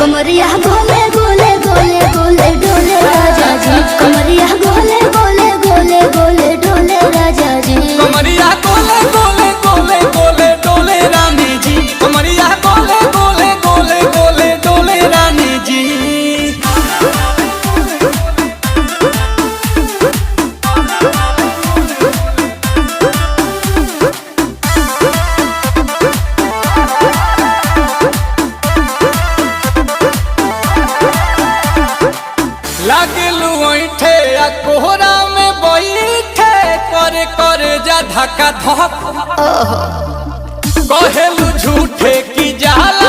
कमरिया गोले गोले गोले गोले डोले राजा जी, कमरिया गोले गोले गोले गोले डोले राजा जी, कमरिया गोले गोले गोले गोले डोले रानी जी, कमरिया गोले गोले गोले गोले डोले रानी जी। लागलू ऐठे आ कोहरा में बैठे करे करे जा धक्का धक कहेलू झूठे की जाला